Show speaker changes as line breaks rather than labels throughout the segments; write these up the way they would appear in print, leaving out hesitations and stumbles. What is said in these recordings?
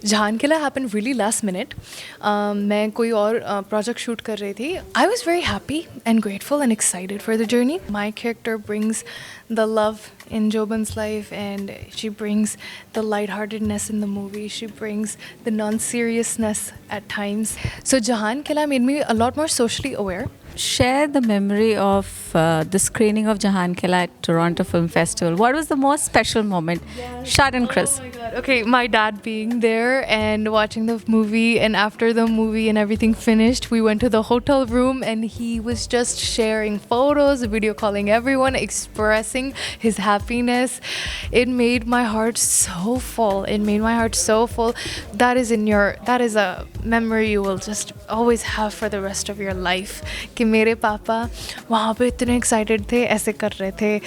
Jahankilla happened really last minute. मैं कोई और project shoot कर रही थी. I was very happy and grateful and excited for the journey. My character brings the love in Jobin's life, and she brings the lightheartedness in the movie. She brings the non-seriousness at times. So Jahankilla made me a lot more socially aware.
Share the memory of the screening of Jahankilla at Toronto Film Festival. What was the most special moment? Short and crisp.
Oh my god. Okay, my dad being there and watching the movie, and after the movie and everything finished, we went to the hotel room and he was just sharing photos, video calling everyone, expressing his happiness. It made my heart so full. It made my heart so full. That is a memory you will just always have for the rest of your life. कि मेरे पापा वहाँ पे इतने excited थे, ऐसे कर रहे थे.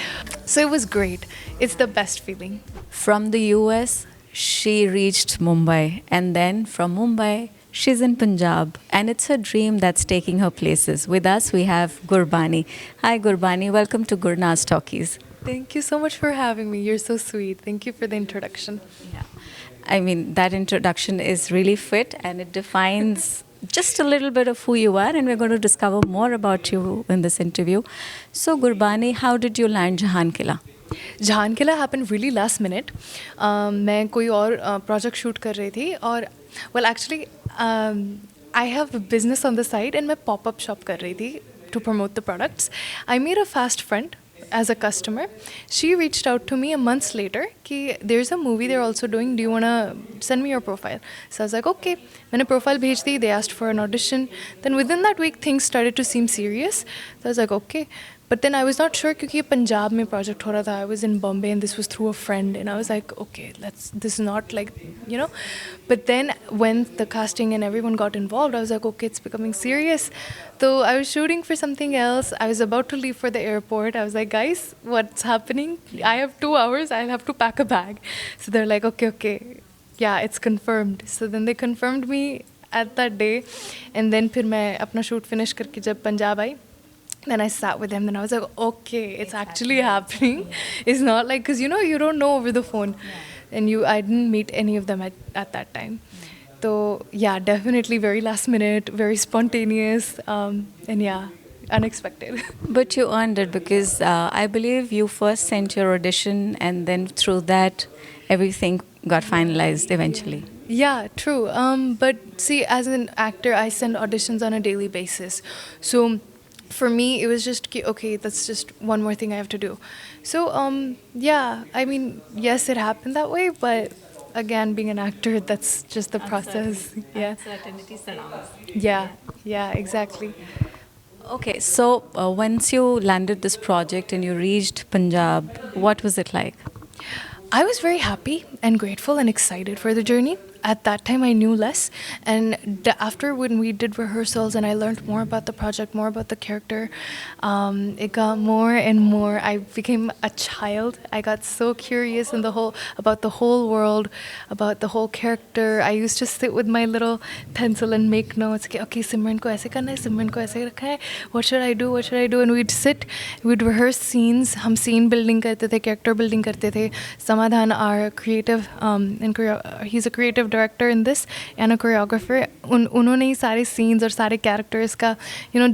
So it was great. It's the best feeling.
From the US, she reached Mumbai, and then from Mumbai, she's in Punjab, and it's her dream that's taking her places. With us, we have Gurbani. Hi, Gurbani. Welcome to Gurna's Talkies.
Thank you so much for having me. You're so sweet. Thank you for the introduction.
Yeah. I mean, that introduction is really fit, and it defines just a little bit of who you are, and we're going to discover more about you in this interview. So, Gurbani, how did you land Jahankilla?
Jahankilla happened really last minute. मैं कोई और project shoot कर रही थी और well actually I have a business on the side and मैं pop-up shop कर रही थी to promote the products. I made a fast friend as a customer. She reached out to me a month later कि there's a movie they're also doing, do you want to send me your profile? So I was like, okay. मैंने profile भेज दी. They asked for an audition. Then within that week things started to seem serious. So I was like, okay. But then I was not sure क्योंकि ये पंजाब में project हो रहा था. I was in Bombay and this was through a friend, and I was like, okay, this is not like, you know. But then when the casting and everyone got involved, I was like, okay, it's becoming serious. So I was shooting for something else. I was about to leave for the airport. I was like, guys, what's happening? I have 2 hours. I'll have to pack a bag. So they're like, okay. Yeah, it's confirmed. So then they confirmed me at that day. And then फिर मैं अपना shoot finish करके जब पंजाब आई, then I sat with him, and I was like, okay, it's actually happening. It's not like, because you don't know over the phone. And I didn't meet any of them at that time. So yeah, definitely very last minute, very spontaneous, and yeah, unexpected.
But you earned it because I believe you first sent your audition, and then through that, everything got finalized eventually.
Yeah, true. But see, as an actor, I send auditions on a daily basis. So for me, it was just, okay, that's just one more thing I have to do. So, yeah, I mean, yes, it happened that way, but again, being an actor, that's just the process. Yeah.
Uncertainty surrounds.
Yeah, exactly.
Okay, so once you landed this project and you reached Punjab, what was it like?
I was very happy and grateful and excited for the journey. At that time, I knew less. And after when we did rehearsals and I learned more about the project, more about the character, it got more and more. I became a child. I got so curious about the whole world, about the whole character. I used to sit with my little pencil and make notes. Okay, Simran ko aise karna hai, Simran ko aise rakha hai. What should I do? And we'd sit, we'd rehearse scenes. हम scene building करते थे, character building करते थे. Samadhan, our creative, he's a creative director in this and a choreographer. उन्होंने ही सारे scenes और सारे characters का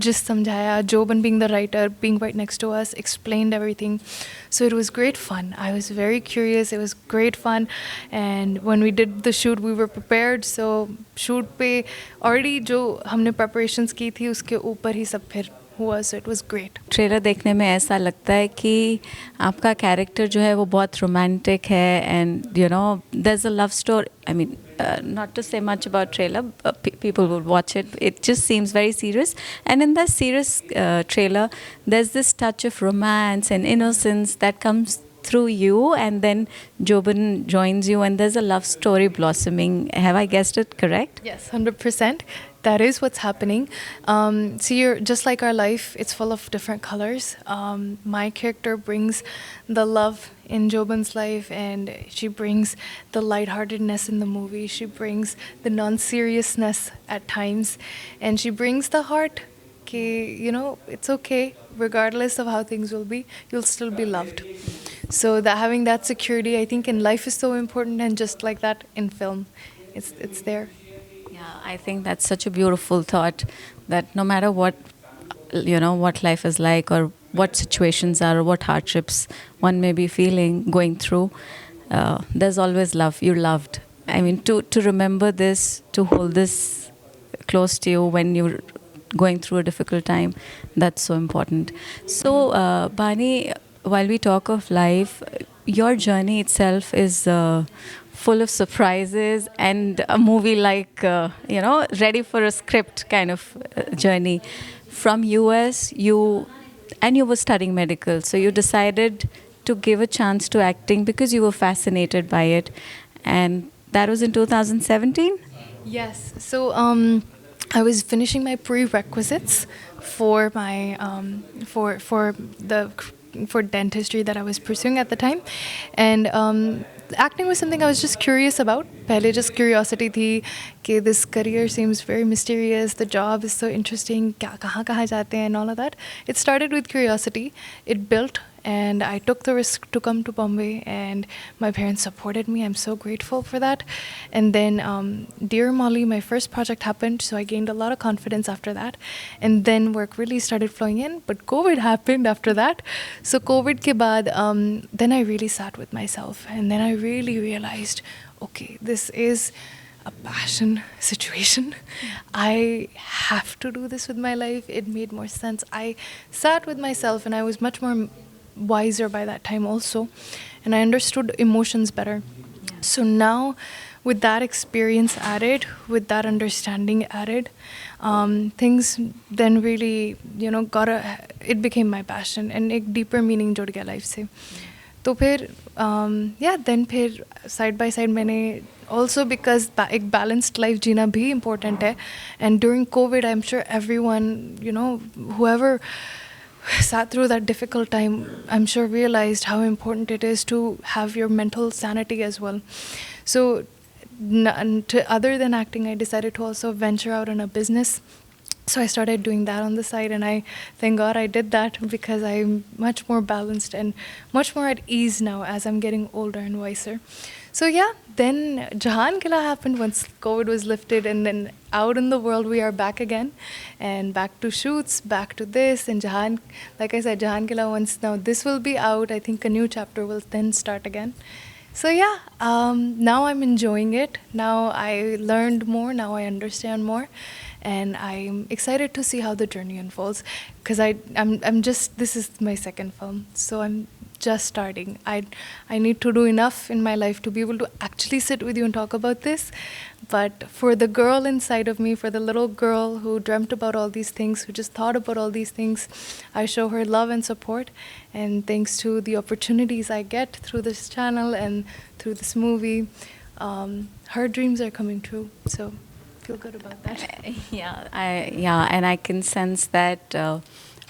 just समझाया. Joban being the writer, being right next to us, explained everything. So it was great fun. I was very curious. It was great fun. And when we did the shoot, we were prepared. So shoot पे already जो हमने preparations की थी उसके ऊपर ही सब फिर हुआ. So it was great.
Trailer देखने में ऐसा लगता है कि आपका कैरेक्टर जो है वो बहुत रोमांटिक है, and there's a love story. I mean, not to say much about trailer, people would watch it. It just seems very serious, and in that serious trailer, there's this touch of romance and innocence that comes through you, and then Joban joins you, and there's a love story blossoming. Have I guessed it correct?
Yes, 100%. That is what's happening. See, just like our life, it's full of different colors. My character brings the love in Joban's life, and she brings the lightheartedness in the movie. She brings the non-seriousness at times, and she brings the heart. It's okay, regardless of how things will be, you'll still be loved. So having that security, I think, in life is so important, and just like that in film. it's there.
Yeah, I think that's such a beautiful thought that no matter what, what life is like or what situations are or what hardships one may be feeling, going through, there's always love. You're loved. I mean, to remember this, to hold this close to you when you're going through a difficult time, that's so important. So, Bani, while we talk of life, your journey itself is full of surprises and a movie like, ready for a script kind of journey. From US, you were studying medical, so you decided to give a chance to acting because you were fascinated by it, and that was in 2017.
Yes. So I was finishing my prerequisites for my for dentistry that I was pursuing at the time, and acting was something I was just curious about. पहले just curiosity थी कि this career seems very mysterious. The job is so interesting. क्या कहाँ जाते हैं and all of that. It started with curiosity. It built, and I took the risk to come to Bombay, and my parents supported me. I'm so grateful for that. And then Dear Molly, my first project happened, so I gained a lot of confidence after that. And then work really started flowing in, but COVID happened after that. So COVID ke baad, then I really sat with myself, and then I really realized, okay, this is a passion situation. I have to do this with my life. It made more sense. I sat with myself, and I was much more wiser by that time also, and I understood emotions better. So now, with that experience added, with that understanding added, things then really it became my passion, and एक deeper meaning जुड़ गया life से. तो फिर then फिर side by side मैंने also because एक balanced life जीना भी important है, and during COVID I'm sure everyone whoever sat through that difficult time, I'm sure realized how important it is to have your mental sanity as well. So other than acting, I decided to also venture out in a business. So I started doing that on the side, and I thank God I did that because I'm much more balanced and much more at ease now as I'm getting older and wiser. So yeah, then Jahankilla happened once COVID was lifted, and then out in the world we are back again, and back to shoots, back to this, and like I said, Jahankilla once now this will be out. I think a new chapter will then start again. So yeah, now I'm enjoying it. Now I learned more. Now I understand more, and I'm excited to see how the journey unfolds. Because I'm just, this is my second film, so I'm just starting. I need to do enough in my life to be able to actually sit with you and talk about this. But for the girl inside of me, for the little girl who dreamt about all these things, who just thought about all these things, I show her love and support. And thanks to the opportunities I get through this channel and through this movie, her dreams are coming true. So feel good about that.
Yeah, and I can sense that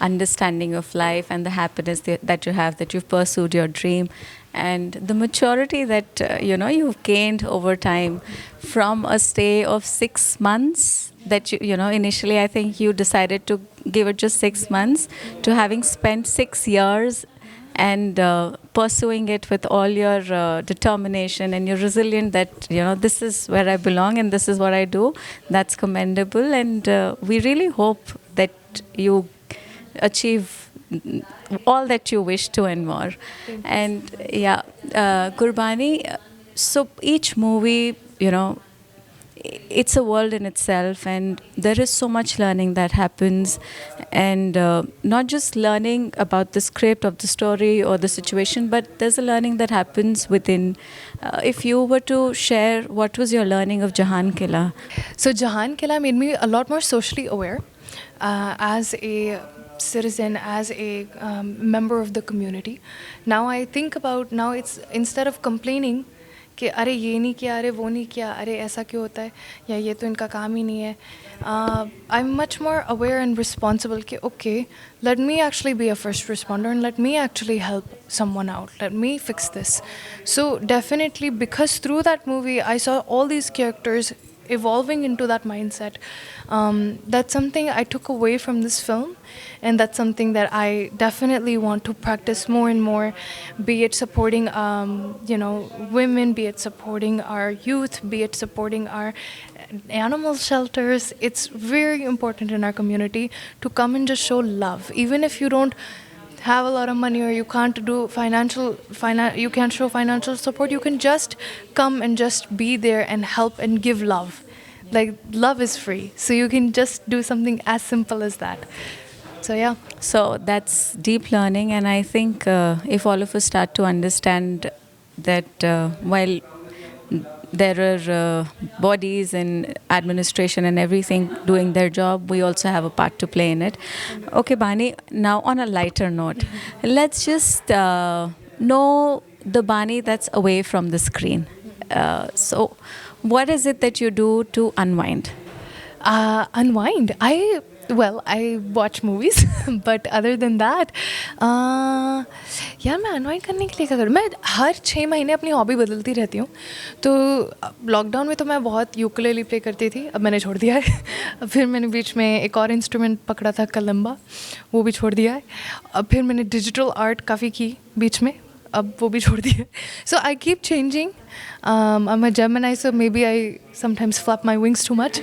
understanding of life and the happiness that you have, that you've pursued your dream, and the maturity that you've gained over time from a stay of 6 months that initially I think you decided to give it just 6 months, to having spent 6 years and pursuing it with all your determination, and you're resilient that this is where I belong and this is what I do. That's commendable, and we really hope that you achieve all that you wish to and more. And yeah, Gurbani, so each movie, it's a world in itself, and there is so much learning that happens, and not just learning about the script of the story or the situation, but there's a learning that happens within. If you were to share, what was your learning of Jahankilla?
So Jahankilla made me a lot more socially aware as a citizen, as a member of the community. Now I think about, now it's instead of complaining कि अरे ये नहीं किया, अरे वो नहीं किया, अरे ऐसा क्यों होता है, या ये तो इनका काम ही नहीं है, I'm much more aware and responsible कि okay, let me actually be a first responder and let me actually help someone out, let me fix this. So definitely, because through that movie I saw all these characters evolving into that mindset. That's something I took away from this film, and that's something that I definitely want to practice more and more. Be it supporting, women, be it supporting our youth, be it supporting our animal shelters. It's very important in our community to come and just show love, even if you don't have a lot of money or you can't do you can't show financial support. You can just come and just be there and help and give love. Like, love is free, so you can just do something as simple as that. So yeah.
So that's deep learning, and I think if all of us start to understand that while there are bodies and administration and everything doing their job, we also have a part to play in it. Okay, Bani, now on a lighter note, let's just know the Bani that's away from the screen. So what is it that you do to unwind?
Unwind. I watch movies, but other than that, यार मैं unwind करने के लिए क्या करूँ? मैं हर 6 महीने अपनी हॉबी बदलती रहती हूँ. तो लॉकडाउन में तो मैं बहुत यूकुलेली प्ले करती थी, अब मैंने छोड़ दिया है. फिर मैंने बीच में एक और इंस्ट्रूमेंट पकड़ा था कलम्बा, वो भी छोड़ दिया है. अब फिर मैंने डिजिटल आर्ट काफ़ी की बीच में, अब वो भी छोड़ दिया. So I keep changing. I'm a Gemini, so maybe I sometimes flap my wings too much.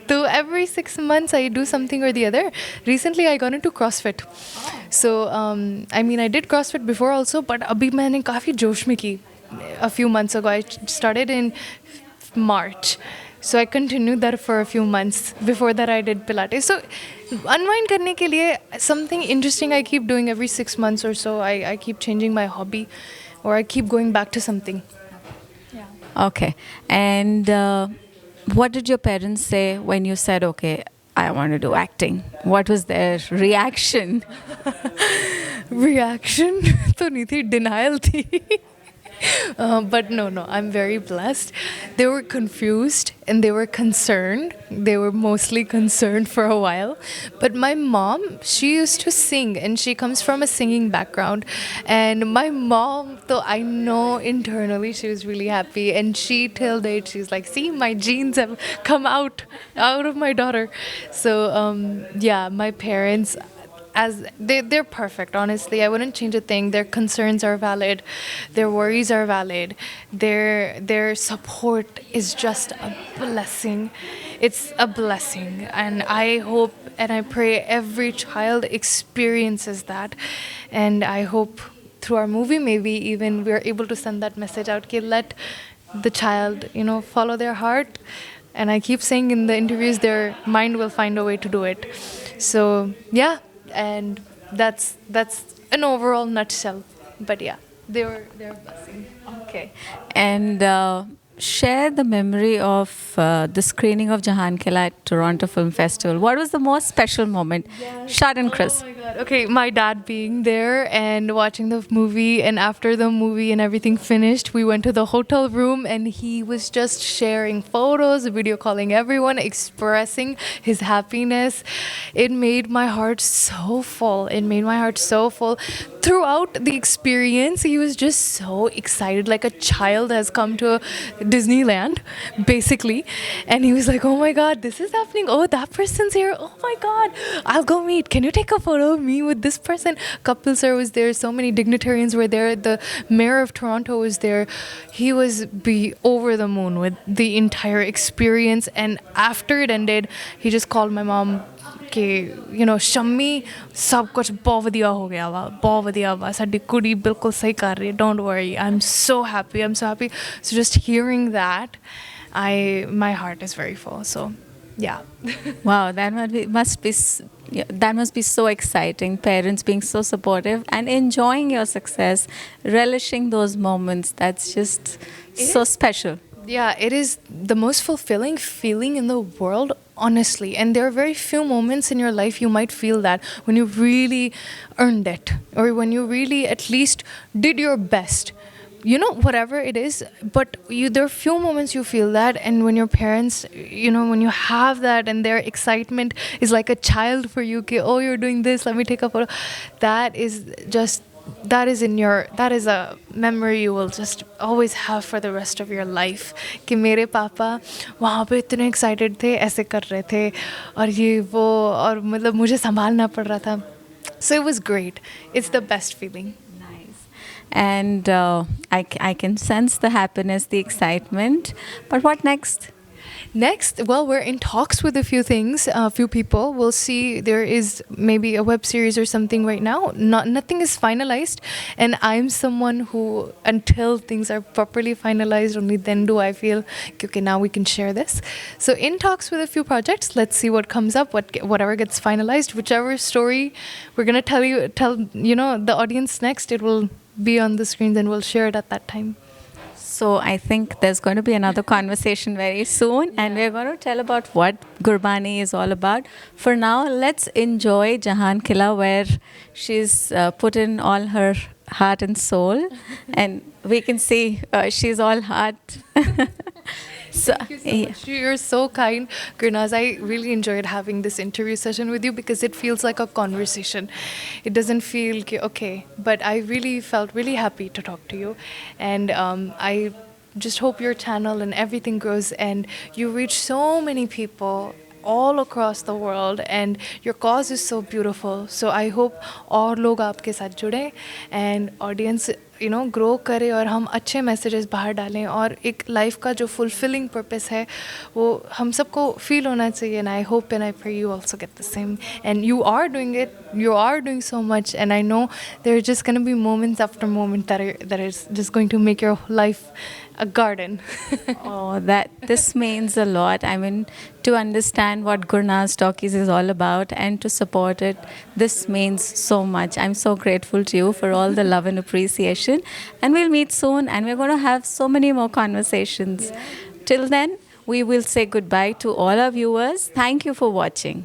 So every 6 months I do something or the other. Recently I got into CrossFit. So I did CrossFit before also, but अभी मैंने काफ़ी जोश में की. A few months ago I started in March. So I continued that for a few months. Before that I did Pilates. So unwind करने के लिए something interesting I keep doing every 6 months or so. I keep changing my hobby, or I keep going back to something. Yeah.
Okay. And what did your parents say when you said, okay, I want to do acting? What was their reaction?
Reaction तो नहीं थी, denial थी. But no, I'm very blessed. They were confused and they were concerned. They were mostly concerned for a while. But my mom, she used to sing, and she comes from a singing background. And my mom, though I know internally she was really happy. And she, till date, she's like, see, my genes have come out of my daughter. So, my parents, as they're perfect, honestly. I wouldn't change a thing. Their concerns are valid, their worries are valid, their support is just a blessing. It's a blessing, and I hope and I pray every child experiences that. And I hope through our movie maybe even we're able to send that message out, ki let the child follow their heart. And I keep saying in the interviews, their mind will find a way to do it. So yeah. And that's an overall nutshell. But yeah, they're a blessing.
Okay. And share the memory of the screening of Jahankilla at Toronto Film Festival. What was the most special moment? Yes. Short and crisp.
Oh my God. Okay, my dad being there and watching the movie, and after the movie and everything finished, we went to the hotel room and he was just sharing photos, video calling everyone, expressing his happiness. It made my heart so full. Throughout the experience, he was just so excited, like a child has come to Disneyland, basically. And he was like, oh my God, this is happening. Oh, that person's here. Oh my God, I'll go meet. Can you take a photo of me with this person? Kapil sir was there. So many dignitarians were there. The mayor of Toronto was there. He was over the moon with the entire experience. And after it ended, he just called my mom. Shammi सब कुछ बहुत वधिया हो गया वा साडी कुड़ी बिल्कुल सही कर रही है, don't worry, I am so happy. So just hearing that, my heart is very full. So yeah.
Wow, that must be so exciting. Parents being so supportive and enjoying your success, relishing those moments. That's just so special.
Yeah, it is the most fulfilling feeling in the world, honestly. And there are very few moments in your life you might feel that, when you really earned it, or when you really at least did your best. Whatever it is, but there are few moments you feel that. And when your parents, when you have that and their excitement is like a child for you, oh, you're doing this, let me take a photo. That is just that is a memory you will just always have for the rest of your life कि मेरे पापा वहाँ पे इतने excited थे, ऐसे कर रहे थे और ये वो, और मतलब मुझे संभालना पड़ रहा था. So it was great. It's the best feeling.
Nice. And I can sense the happiness, the excitement. But what next?
Next, well, we're in talks with a few things, a few people. We'll see. There is maybe a web series or something right now. Nothing is finalized, and I'm someone who, until things are properly finalized, only then do I feel, okay, now we can share this. So in talks with a few projects. Let's see what comes up, whatever gets finalized, whichever story we're gonna tell the audience next. It will be on the screens, and we'll share it at that time.
So I think there's going to be another conversation very soon, and we're going to tell about what Gurbani is all about. For now, let's enjoy Jahankilla, where she's put in all her heart and soul, and we can see she's all heart. So,
Thank you so much. You're so kind, Gurnaz. I really enjoyed having this interview session with you because it feels like a conversation. It doesn't feel okay, but I really felt really happy to talk to you, and I just hope your channel and everything grows and you reach so many people all across the world, and your cause is so beautiful. So I hope और लोग आपके साथ जुड़े and audience grow करे और हम अच्छे messages बाहर डालें और एक लाइफ का जो फुलफिलिंग पर्पस है वो हम सबको फील होना चाहिए. And I hope and I pray you also get the same, and you are doing it, you are doing so much, and I know there are just going to be moments after moment that is just going to make your life a garden.
Oh, this means a lot. I mean, to understand what Gurnaz Talkies is all about and to support it, this means so much. I'm so grateful to you for all the love and appreciation. And we'll meet soon, and we're going to have so many more conversations. Yeah. Till then, we will say goodbye to all our viewers. Thank you for watching.